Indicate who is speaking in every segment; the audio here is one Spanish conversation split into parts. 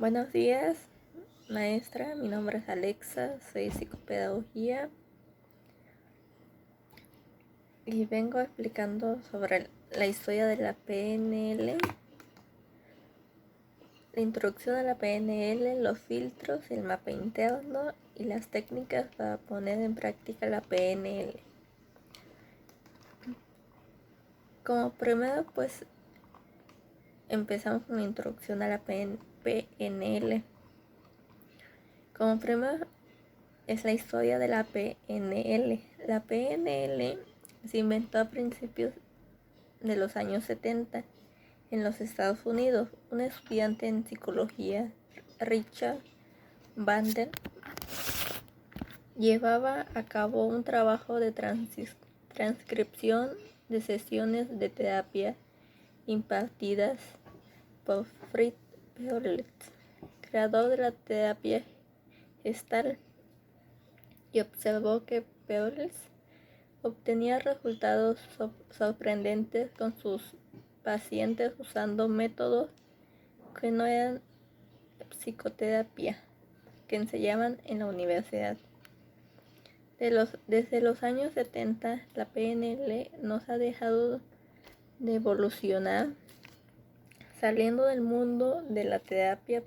Speaker 1: Buenos días, maestra. Mi nombre es Alexa, soy psicopedagogía y vengo explicando sobre la historia de la PNL, la introducción a la PNL, los filtros, el mapa interno y las técnicas para poner en práctica la PNL. Como primero, pues empezamos con la introducción a la PNL. Como primero es la historia de la PNL. La PNL se inventó a principios de los años 70 en los Estados Unidos. Un estudiante en psicología, Richard Bandler, llevaba a cabo un trabajo de transcripción de sesiones de terapia impartidas por Fritz Perls, creador de la terapia Gestalt, y observó que Perls obtenía resultados sorprendentes con sus pacientes usando métodos que no eran psicoterapia que enseñaban en la universidad. Desde los años 70, la PNL no ha dejado de evolucionar, saliendo del mundo de la terapia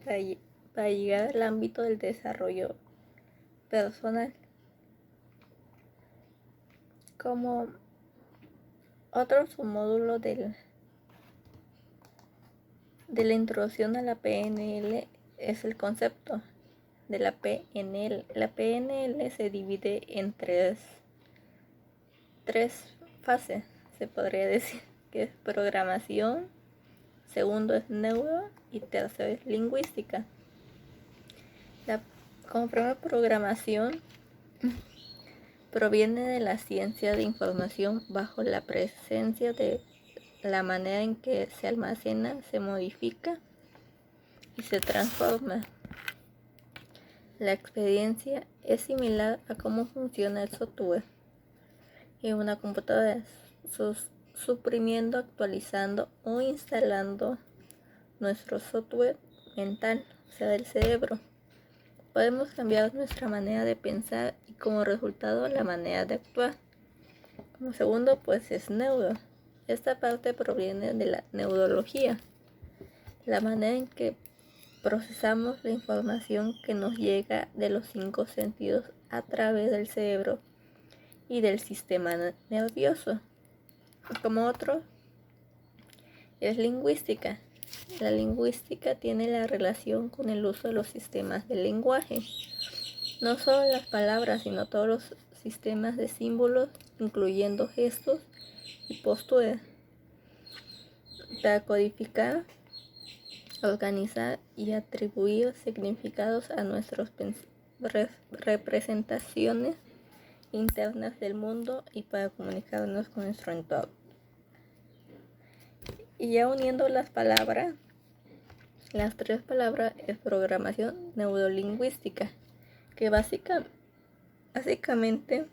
Speaker 1: para llegar al ámbito del desarrollo personal. Como otro submódulo de la introducción a la PNL es el concepto de la PNL. La PNL se divide en tres fases, se podría decir, que es programación, segundo es neuro y tercero es lingüística. Como primera, programación proviene de la ciencia de información bajo la presencia de la manera en que se almacena, se modifica y se transforma. La experiencia es similar a cómo funciona el software en una computadora, suprimiendo, actualizando o instalando nuestro software mental, o sea, del cerebro. Podemos cambiar nuestra manera de pensar y como resultado la manera de actuar. Como segundo, pues es neuro. Esta parte proviene de la neurología, la manera en que procesamos la información que nos llega de los 5 sentidos a través del cerebro y del sistema nervioso. Como otro es lingüística. La lingüística tiene la relación con el uso de los sistemas del lenguaje. No solo las palabras, sino todos los sistemas de símbolos, incluyendo gestos y posturas, para codificar, organizar y atribuir significados a nuestras representaciones internas del mundo y para comunicarnos con nuestro entorno. Y ya uniendo las palabras, las tres palabras es programación neurolingüística, que básicamente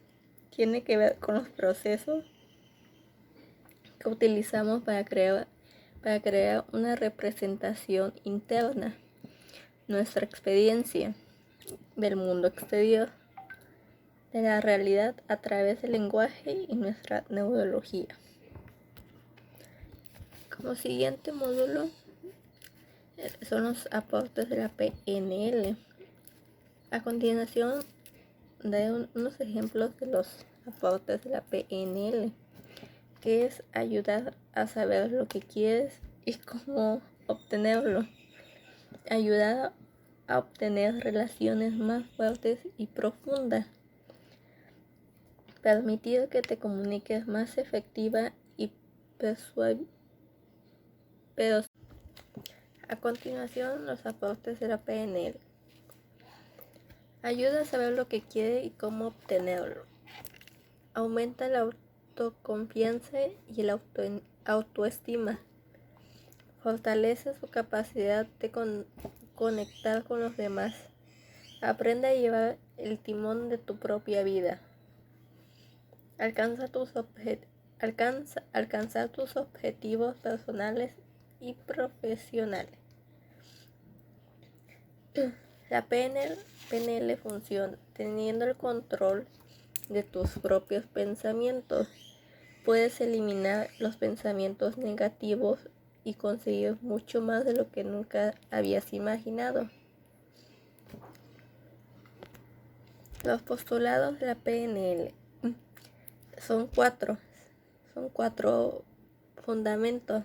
Speaker 1: tiene que ver con los procesos que utilizamos para crear una representación interna, nuestra experiencia del mundo exterior, de la realidad a través del lenguaje y nuestra neurología. Como siguiente módulo son los aportes de la PNL. A continuación daré unos ejemplos de los aportes de la PNL, que es ayudar a saber lo que quieres y cómo obtenerlo, ayudar a obtener relaciones más fuertes y profundas, permitir que te comuniques más efectiva y persuasiva. A continuación, los aportes de la PNL. Ayuda a saber lo que quiere y cómo obtenerlo. Aumenta la autoconfianza y la autoestima. Fortalece su capacidad de conectar con los demás. Aprende a llevar el timón de tu propia vida. Alcanzar tus objetivos personales y profesionales. La PNL funciona teniendo el control de tus propios pensamientos. Puedes eliminar los pensamientos negativos y conseguir mucho más de lo que nunca habías imaginado. Los postulados de la PNL son cuatro fundamentos.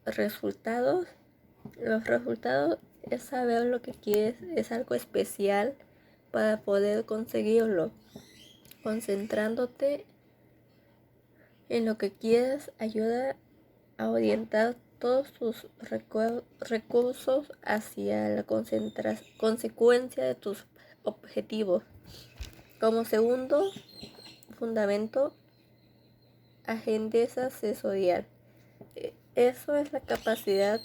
Speaker 1: Resultados. Los resultados es saber lo que quieres, es algo especial para poder conseguirlo. Concentrándote en lo que quieres ayuda a orientar todos tus recursos hacia la consecuencia de tus objetivos. Como segundo fundamento, agudeza sensorial. Eso es la capacidad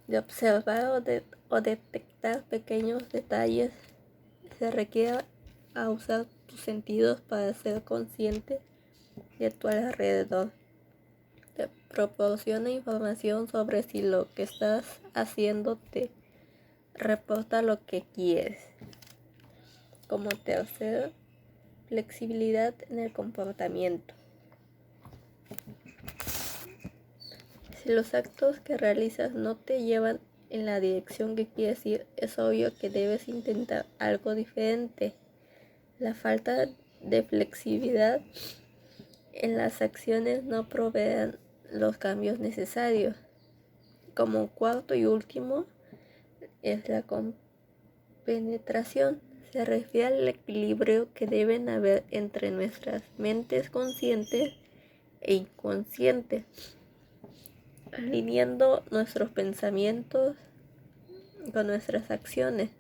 Speaker 1: de observar o detectar pequeños detalles. Se requiere a usar tus sentidos para ser consciente de tu alrededor. Te proporciona información sobre si lo que estás haciendo te reporta lo que quieres. Como tercero, flexibilidad en el comportamiento. Si los actos que realizas no te llevan en la dirección que quieres ir, es obvio que debes intentar algo diferente. La falta de flexibilidad en las acciones no proveerán los cambios necesarios. Como cuarto y último es la compenetración. Se refiere al equilibrio que deben haber entre nuestras mentes conscientes e inconscientes, alineando nuestros pensamientos con nuestras acciones.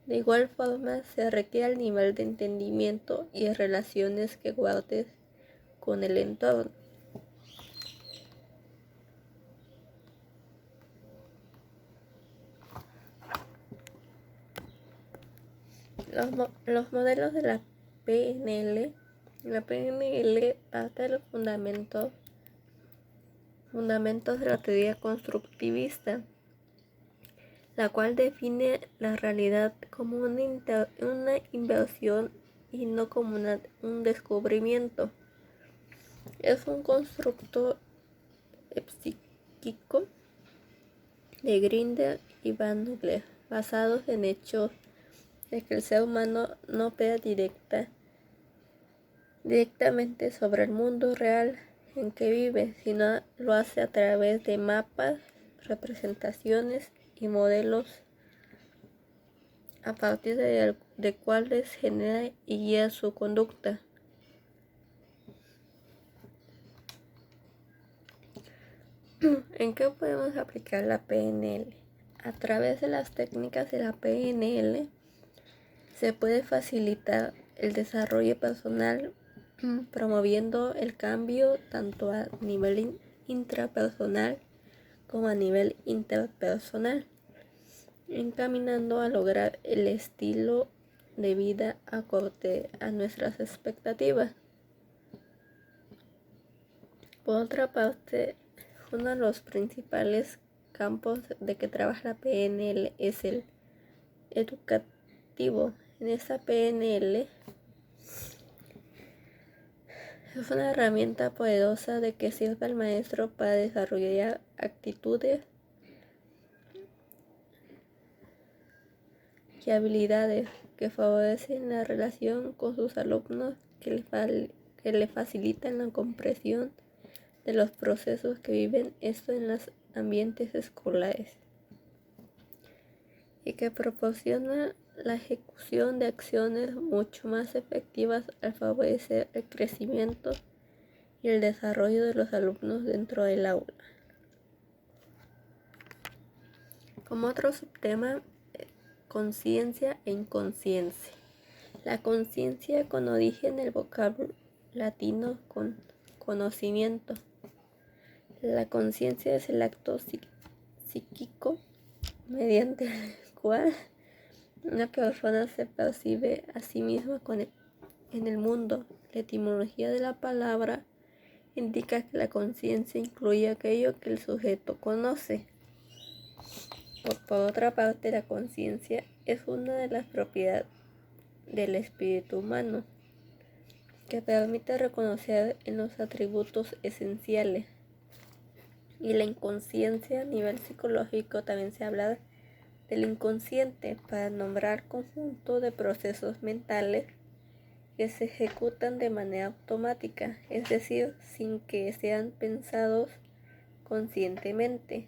Speaker 1: De igual forma, se requiere el nivel de entendimiento y relaciones que guardes con el entorno. Los modelos de la PNL. La PNL parte de los fundamentos de la teoría constructivista, la cual define la realidad como una inversión y no como un descubrimiento. Es un constructo psíquico de Grinder y Van Nugler, basados en hechos de que el ser humano no opera directamente sobre el mundo real en que vive, sino lo hace a través de mapas, representaciones y modelos a partir de cuales genera y guía su conducta. ¿En qué podemos aplicar la PNL? A través de las técnicas de la PNL se puede facilitar el desarrollo personal, promoviendo el cambio tanto a nivel intrapersonal como a nivel interpersonal, encaminando a lograr el estilo de vida acorde a nuestras expectativas. Por otra parte, uno de los principales campos de que trabaja la PNL es el educativo. En esta PNL es una herramienta poderosa de que sirve al maestro para desarrollar actitudes y habilidades que favorecen la relación con sus alumnos, que le facilitan la comprensión de los procesos que viven esto en los ambientes escolares y que proporciona la ejecución de acciones mucho más efectivas al favorecer el crecimiento y el desarrollo de los alumnos dentro del aula. Como otro subtema, conciencia e inconsciencia. La conciencia, con origen del vocablo latino con conocimiento. La conciencia es el acto psíquico mediante el cual una persona se percibe a sí misma en el mundo. La etimología de la palabra indica que la conciencia incluye aquello que el sujeto conoce. Por Por otra parte, la conciencia es una de las propiedades del espíritu humano que permite reconocer en los atributos esenciales. Y la inconsciencia a nivel psicológico también se habla del inconsciente para nombrar conjunto de procesos mentales que se ejecutan de manera automática, es decir, sin que sean pensados conscientemente.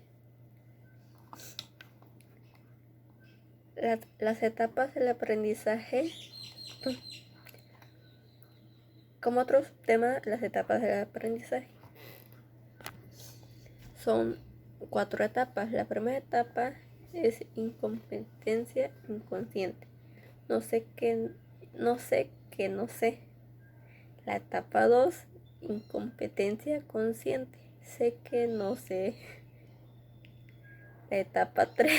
Speaker 1: Las etapas del aprendizaje, como otro tema, las etapas del aprendizaje son 4 etapas. La primera etapa es incompetencia inconsciente. No sé que no sé. La etapa 2, incompetencia consciente. Sé que no sé. La etapa 3,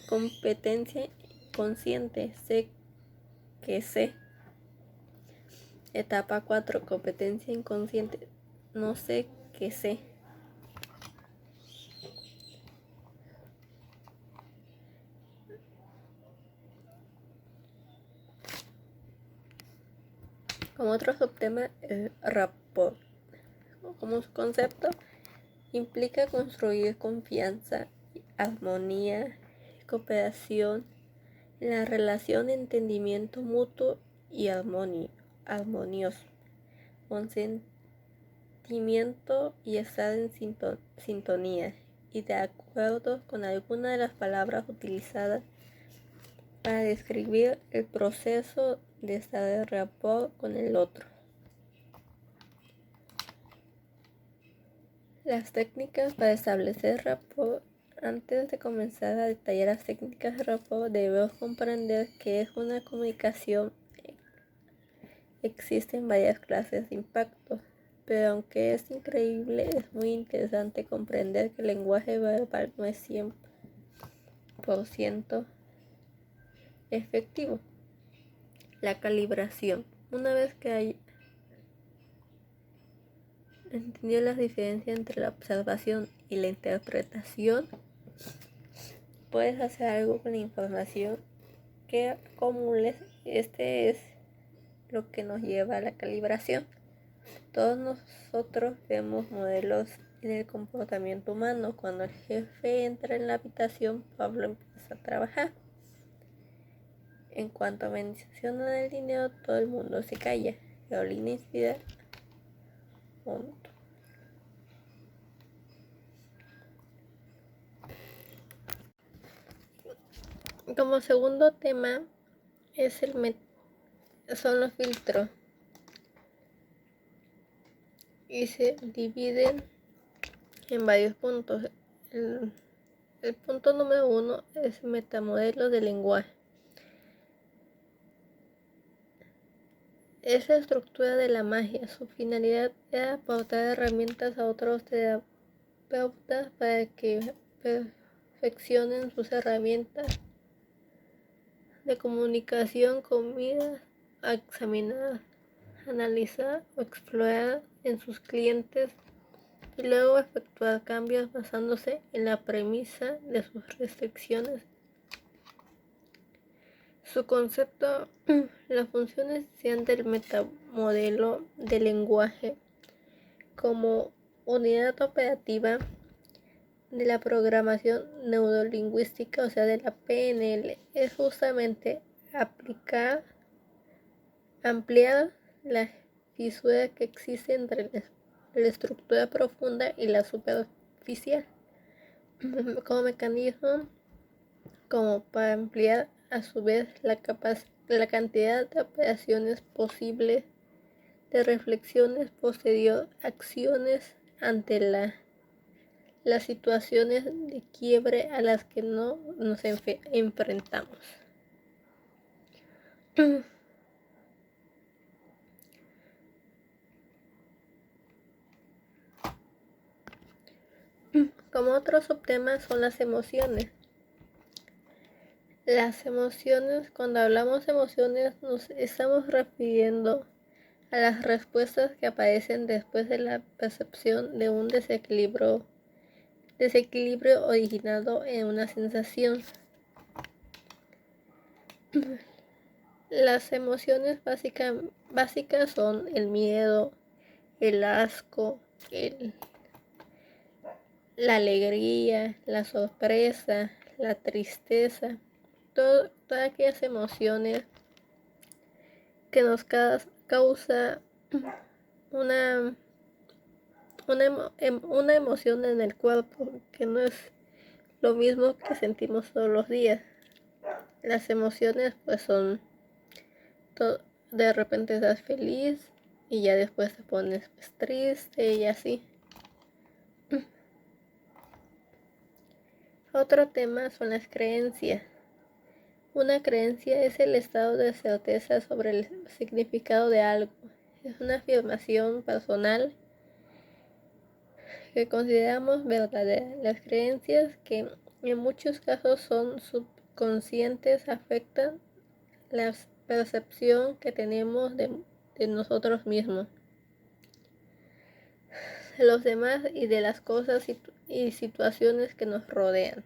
Speaker 1: competencia consciente. Sé que sé. Etapa 4, competencia inconsciente. No sé que sé. Como otro subtema, el rapport. Como concepto, implica construir confianza, armonía, cooperación, la relación, entendimiento mutuo y armonioso, consentimiento y estar en sintonía y de acuerdo con alguna de las palabras utilizadas para describir el proceso de estar en rapport con el otro. Las técnicas para establecer rapport. Antes de comenzar a detallar las técnicas de rapport, debemos comprender que es una comunicación. Existen varias clases de impactos, pero aunque es increíble, es muy interesante comprender que el lenguaje verbal no es 100% efectivo. La calibración. Una vez que hay entendido las diferencias entre la observación y la interpretación, puedes hacer algo con la información que acumules. Este es lo que nos lleva a la calibración. Todos nosotros vemos modelos en el comportamiento humano. Cuando el jefe entra en la habitación, Pablo empieza a trabajar. En cuanto mencionan el dinero, todo el mundo se calla. Carolina inspira. Punto. Como segundo tema es son los filtros y se dividen en varios puntos. El punto número 1 es metamodelo de lenguaje. Es la estructura de la magia. Su finalidad era aportar herramientas a otros terapeutas para que perfeccionen sus herramientas de comunicación con miras a examinar, analizar o explorar en sus clientes y luego efectuar cambios basándose en la premisa de sus restricciones. Su concepto, la función esencial del metamodelo de lenguaje como unidad operativa de la programación neurolingüística, o sea, de la PNL, es justamente ampliar la fisura que existe entre la estructura profunda y la superficial, como mecanismo como para ampliar a su vez la cantidad de operaciones posibles, de reflexiones posterior, acciones ante las situaciones de quiebre a las que no nos enfrentamos. Como otro subtema son las emociones. Las emociones, cuando hablamos de emociones, nos estamos refiriendo a las respuestas que aparecen después de la percepción de un desequilibrio desequilibrio originado en una sensación. Las emociones básicas son el miedo, el asco, la alegría, la sorpresa, la tristeza, todas aquellas emociones que nos causa una emoción en el cuerpo, que no es lo mismo que sentimos todos los días. Las emociones pues son, de repente estás feliz y ya después te pones pues, triste y así. Otro tema son las creencias. Una creencia es el estado de certeza sobre el significado de algo. Es una afirmación personal que consideramos verdadera. Las creencias, que en muchos casos son subconscientes, afectan la percepción que tenemos de nosotros mismos, de los demás y de las cosas y situaciones que nos rodean.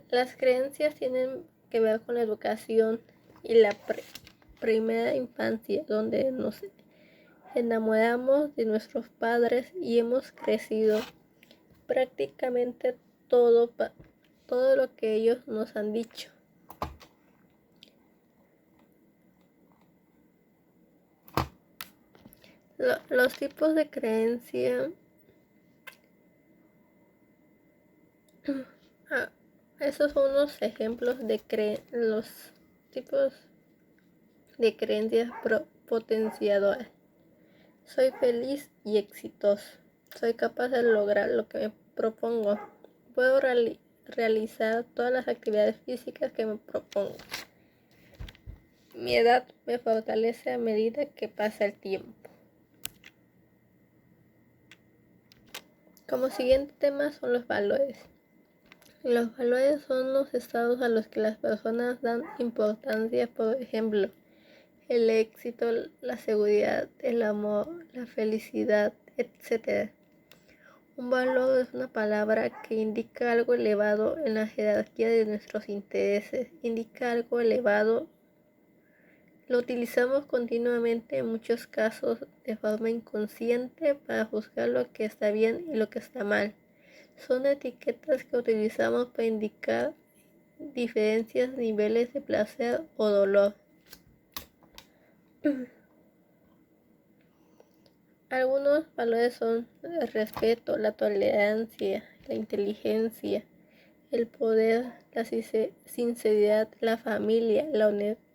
Speaker 1: Las creencias tienen que ver con la educación y la primera infancia, donde nos enamoramos de nuestros padres y hemos crecido prácticamente todo lo que ellos nos han dicho. Los tipos de creencia. Esos son unos ejemplos de los tipos de creencias potenciadoras. Soy feliz y exitoso. Soy capaz de lograr lo que me propongo. Puedo realizar todas las actividades físicas que me propongo. Mi edad me fortalece a medida que pasa el tiempo. Como siguiente tema son los valores. Los valores son los estados a los que las personas dan importancia, por ejemplo, el éxito, la seguridad, el amor, la felicidad, etc. Un valor es una palabra que indica algo elevado en la jerarquía de nuestros intereses, indica algo elevado. Lo utilizamos continuamente, en muchos casos de forma inconsciente, para juzgar lo que está bien y lo que está mal. Son etiquetas que utilizamos para indicar diferentes niveles de placer o dolor. Algunos valores son el respeto, la tolerancia, la inteligencia, el poder, la sinceridad, la familia, la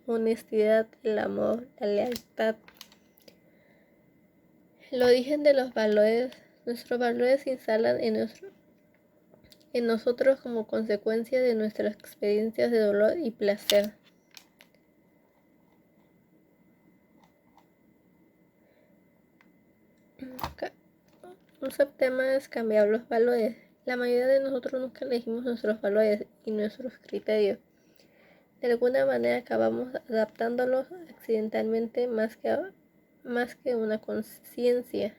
Speaker 1: honestidad, el amor, la lealtad. El origen de los valores. Nuestros valores se instalan en nosotros como consecuencia de nuestras experiencias de dolor y placer. Un subtema es cambiar los valores. La mayoría de nosotros nunca elegimos nuestros valores y nuestros criterios. De alguna manera acabamos adaptándolos accidentalmente más que una conciencia.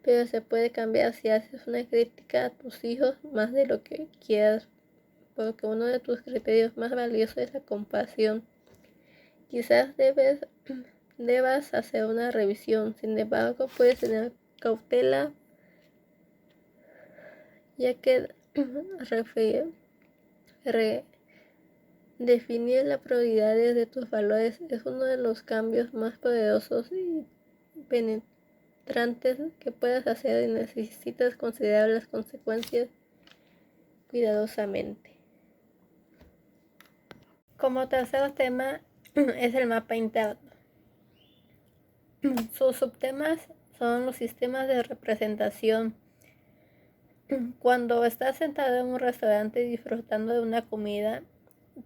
Speaker 1: Pero se puede cambiar si haces una crítica a tus hijos más de lo que quieras, porque uno de tus criterios más valiosos es la compasión. Quizás debas hacer una revisión, sin embargo puedes tener cautela, ya que definir las prioridades de tus valores es uno de los cambios más poderosos y penetrantes que puedas hacer, y necesitas considerar las consecuencias cuidadosamente. Como tercer tema es el mapa interno. Sus subtemas son los sistemas de representación. Cuando estás sentado en un restaurante disfrutando de una comida,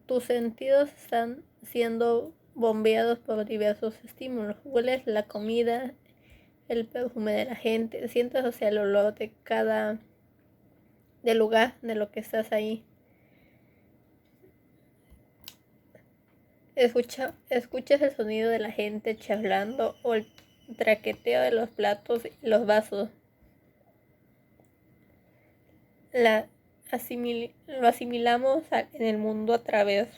Speaker 1: tus sentidos están siendo bombeados por diversos estímulos. Hueles la comida, el perfume de la gente, sientes el olor del lugar de lo que estás ahí. Escuchas el sonido de la gente charlando o el traqueteo de los platos y los vasos. Lo asimilamos en el mundo a través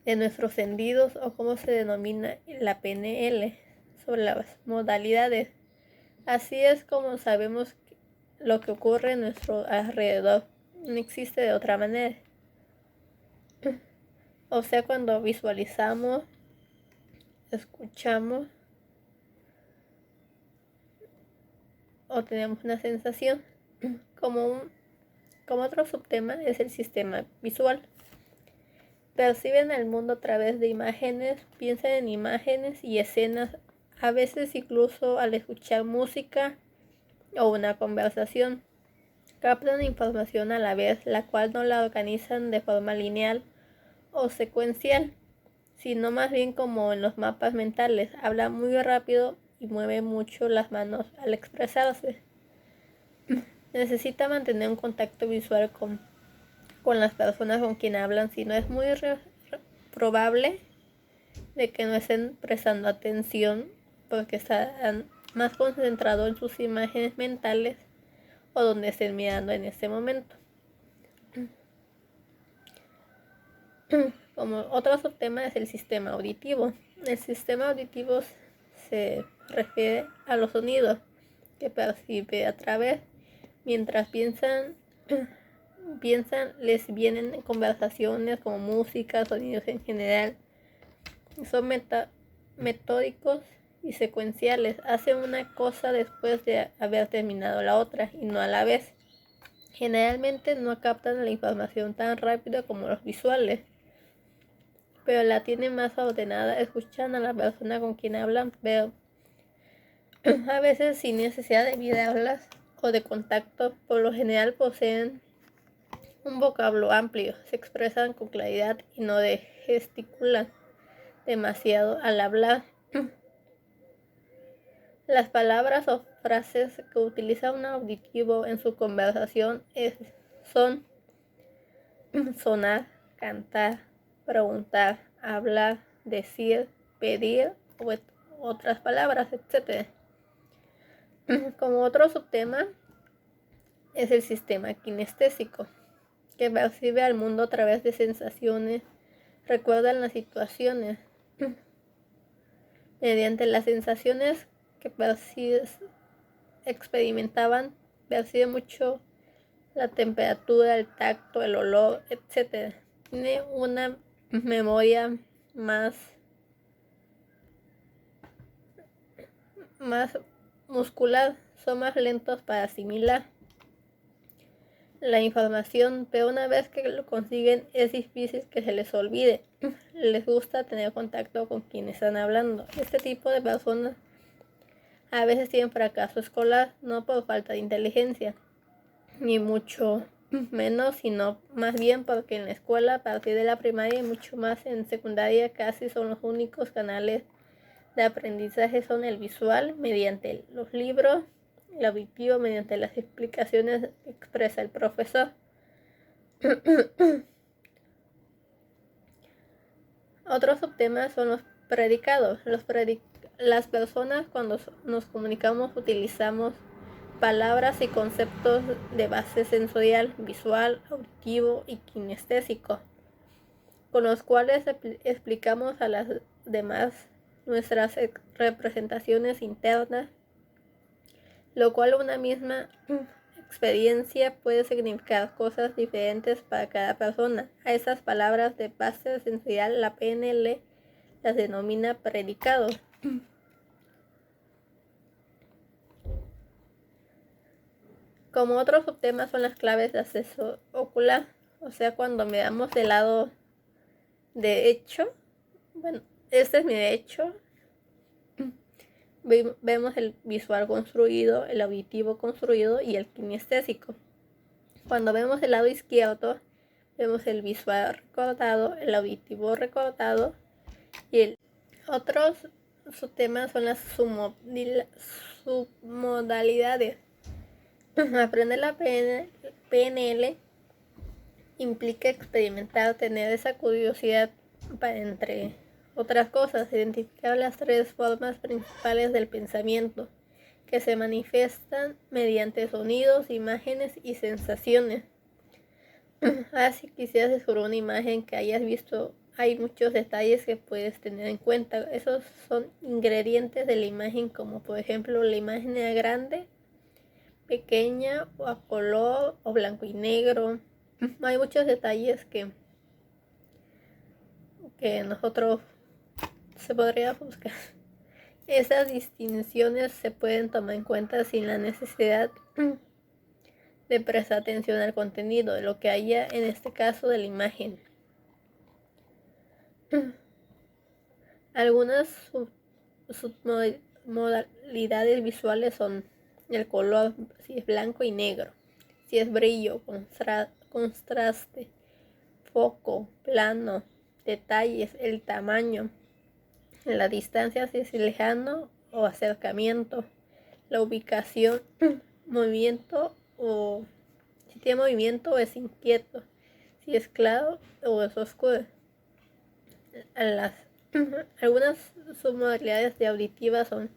Speaker 1: de nuestros sentidos, o como se denomina la PNL, sobre las modalidades. Así es como sabemos lo que ocurre en nuestro alrededor. No existe de otra manera. O sea, cuando visualizamos, escuchamos o tenemos una sensación. Como otro subtema es el sistema visual. Perciben el mundo a través de imágenes, piensan en imágenes y escenas, a veces incluso al escuchar música o una conversación. Captan información a la vez, la cual no la organizan de forma lineal o secuencial, sino más bien como en los mapas mentales. Habla muy rápido y mueve mucho las manos al expresarse. Necesita mantener un contacto visual con las personas con quien hablan, si no es muy probable de que no estén prestando atención porque están más concentrados en sus imágenes mentales o donde estén mirando en este momento. Como otro subtema es el sistema auditivo. El sistema auditivo se refiere a los sonidos que percibe a través. Mientras piensan, les vienen conversaciones como música, sonidos en general. Son metódicos y secuenciales. Hacen una cosa después de haber terminado la otra y no a la vez. Generalmente no captan la información tan rápido como los visuales, pero la tienen más ordenada. Escuchan a la persona con quien hablan, pero a veces sin necesidad de mirarlas o de contacto. Por lo general poseen un vocablo amplio, se expresan con claridad y no gesticulan demasiado al hablar. Las palabras o frases que utiliza un auditivo en su conversación son sonar, cantar, preguntar, hablar, decir, pedir o otras palabras, etc. Como otro subtema es el sistema kinestésico, que percibe al mundo a través de sensaciones, recuerdan las situaciones. Mediante las sensaciones que experimentaban, percibe mucho la temperatura, el tacto, el olor, etc. Tiene una memoria más muscular, son más lentos para asimilar la información, pero una vez que lo consiguen es difícil que se les olvide. Les gusta tener contacto con quienes están hablando. Este tipo de personas a veces tienen fracaso escolar, no por falta de inteligencia, ni mucho menos, sino más bien porque en la escuela, a partir de la primaria y mucho más en secundaria, casi son los únicos canales de aprendizaje son el visual mediante los libros, el auditivo mediante las explicaciones que expresa el profesor. Otros subtemas son los predicados. Las personas cuando nos comunicamos utilizamos palabras y conceptos de base sensorial, visual, auditivo y kinestésico, con los cuales explicamos a las demás nuestras representaciones internas, lo cual una misma experiencia puede significar cosas diferentes para cada persona. A esas palabras de base sensorial la PNL las denomina predicados. Como otro subtema son las claves de acceso ocular, o sea, cuando miramos del lado derecho, bueno, este es mi derecho, vemos el visual construido, el auditivo construido y el kinestésico. Cuando vemos el lado izquierdo, vemos el visual recortado, el auditivo recortado y el otros subtemas son las submodalidades. Aprender la PNL implica experimentar, tener esa curiosidad entre otras cosas. Identificar las tres formas principales del pensamiento, que se manifiestan mediante sonidos, imágenes y sensaciones. Si quisieras descubrir una imagen que hayas visto, hay muchos detalles que puedes tener en cuenta. Esos son ingredientes de la imagen, como por ejemplo la imagen era grande, pequeña, o a color, o blanco y negro. Hay muchos detalles que nosotros se podría buscar. Esas distinciones se pueden tomar en cuenta sin la necesidad de prestar atención al contenido, de lo que haya en este caso de la imagen. Algunas submodalidades visuales son el color, si es blanco y negro, si es brillo, contraste, foco, plano, detalles, el tamaño, la distancia, si es lejano o acercamiento, la ubicación, movimiento, o si tiene movimiento o es inquieto, si es claro o es oscuro. Algunas submodalidades de auditivas son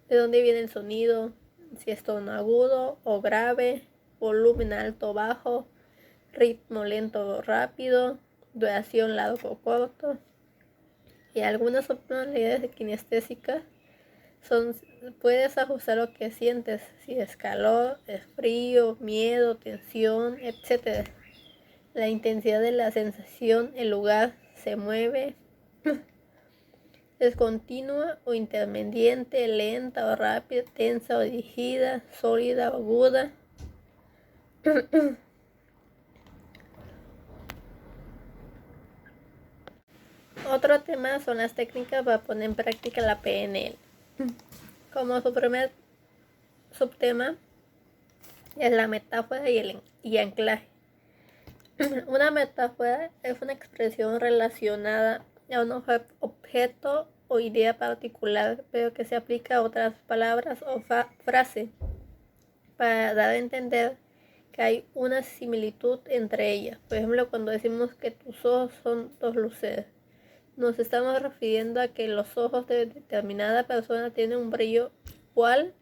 Speaker 1: de dónde viene el sonido, si es tono agudo o grave, volumen alto o bajo, ritmo lento o rápido, duración largo o corto. Y algunas submodalidades de kinestésicas son, puedes ajustar lo que sientes, si es calor, es frío, miedo, tensión, etc. La intensidad de la sensación, el lugar, se mueve, es continua o intermitente, lenta o rápida, tensa o dirigida, sólida o aguda. Otro tema son las técnicas para poner en práctica la PNL. Como su primer subtema es la metáfora y anclaje. Una metáfora es una expresión relacionada a un objeto o idea particular, pero que se aplica a otras palabras o frases para dar a entender que hay una similitud entre ellas. Por ejemplo, cuando decimos que tus ojos son dos luces, nos estamos refiriendo a que los ojos de determinada persona tienen un brillo igual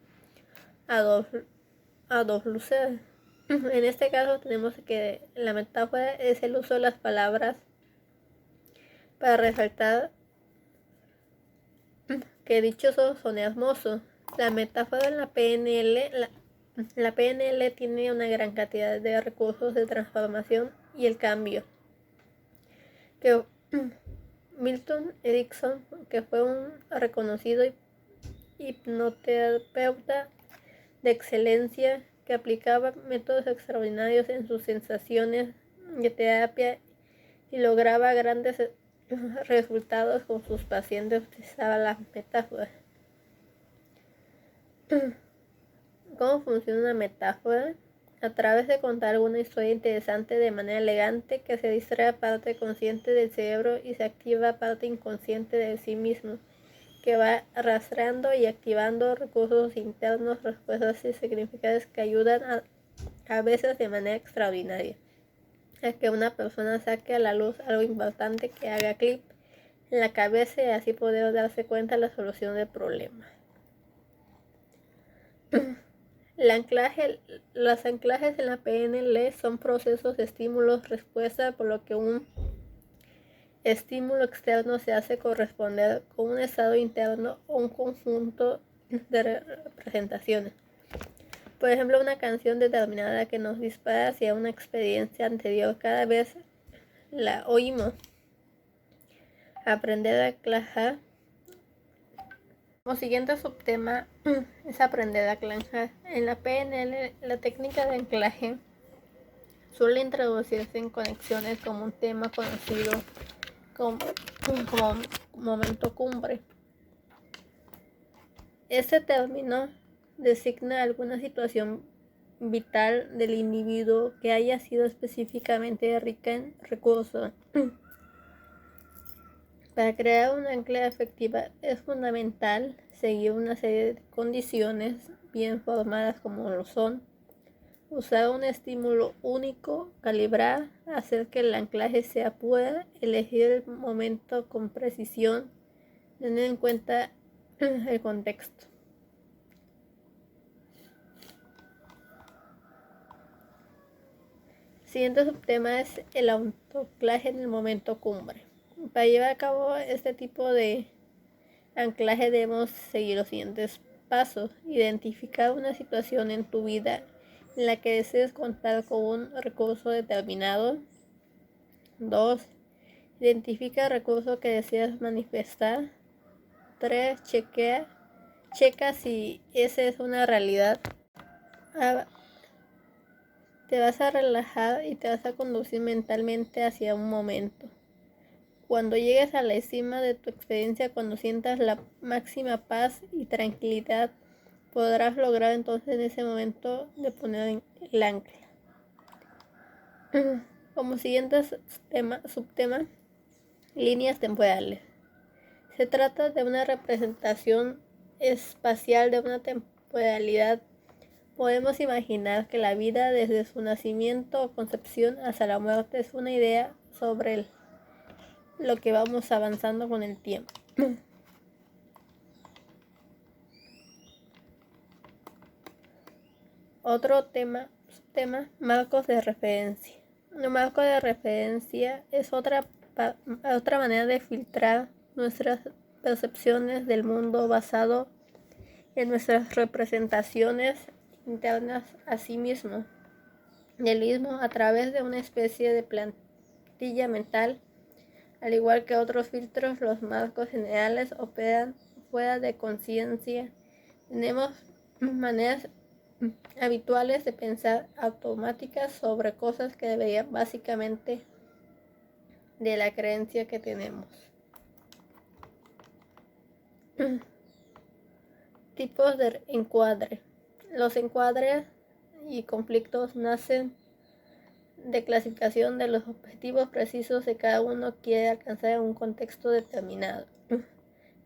Speaker 1: a dos luces. En este caso tenemos que la metáfora es el uso de las palabras para resaltar que dichos ojos son hermosos. La metáfora en la PNL, la PNL tiene una gran cantidad de recursos de transformación y el cambio. Que Milton Erickson, que fue un reconocido hipnoterapeuta de excelencia, que aplicaba métodos extraordinarios en sus sensaciones de terapia y lograba grandes resultados con sus pacientes, utilizaba las metáforas. ¿Cómo funciona una metáfora? A través de contar alguna historia interesante de manera elegante que se distrae parte consciente del cerebro y se activa parte inconsciente de sí mismo, que va arrastrando y activando recursos internos, respuestas y significados que ayudan a veces de manera extraordinaria a que una persona saque a la luz algo importante que haga clic en la cabeza y así poder darse cuenta de la solución del problema. Los anclajes en la PNL son procesos de estímulos-respuesta, por lo que un estímulo externo se hace corresponder con un estado interno o un conjunto de representaciones. Por ejemplo, una canción determinada que nos dispara hacia una experiencia anterior cada vez la oímos. Aprender a anclajar. Como siguiente subtema es aprender a anclajar. En la PNL, la técnica de anclaje suele introducirse en conexiones como un tema conocido como momento cumbre. Este término designa alguna situación vital del individuo que haya sido específicamente rica en recursos. Para crear una ancla efectiva es fundamental seguir una serie de condiciones bien formadas como lo son: usar un estímulo único, calibrar, hacer que el anclaje sea pura, elegir el momento con precisión, Tener en cuenta el contexto. El siguiente subtema es el autoanclaje en el momento cumbre. Para llevar a cabo este tipo de anclaje debemos seguir los siguientes pasos. Identificar una situación en tu vida en la que desees contar con un recurso determinado. 2. Identifica el recurso que deseas manifestar. 3. Checa si esa es una realidad. Te vas a relajar y te vas a conducir mentalmente hacia un momento. Cuando llegues a la cima de tu experiencia, cuando sientas la máxima paz y tranquilidad, podrás lograr entonces en ese momento de poner el ancla. Como siguiente subtema, líneas temporales. Se trata de una representación espacial de una temporalidad. Podemos imaginar que la vida desde su nacimiento o concepción hasta la muerte es una idea sobre lo que vamos avanzando con el tiempo. Otro subtema, marcos de referencia. Un marco de referencia es otra manera de filtrar nuestras percepciones del mundo basado en nuestras representaciones internas a sí mismo, del mismo a través de una especie de plantilla mental. Al igual que otros filtros, los marcos generales operan fuera de conciencia. Tenemos maneras habituales de pensar automáticas sobre cosas que deberían básicamente de la creencia que tenemos. Tipos de encuadre. Los encuadres y conflictos nacen de clasificación de los objetivos precisos que cada uno quiere alcanzar en un contexto determinado.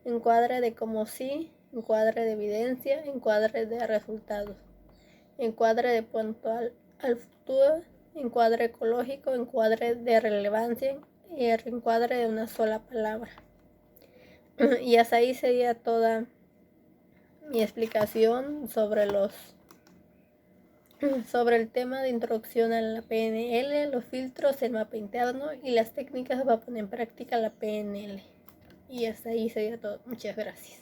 Speaker 1: Encuadre de como sí, encuadre de evidencia, encuadre de resultados, encuadre de punto al futuro, encuadre ecológico, encuadre de relevancia y el encuadre de una sola palabra. Y hasta ahí sería toda mi explicación sobre el tema de introducción a la PNL, los filtros, el mapa interno y las técnicas para poner en práctica la PNL. Y hasta ahí sería todo. Muchas gracias.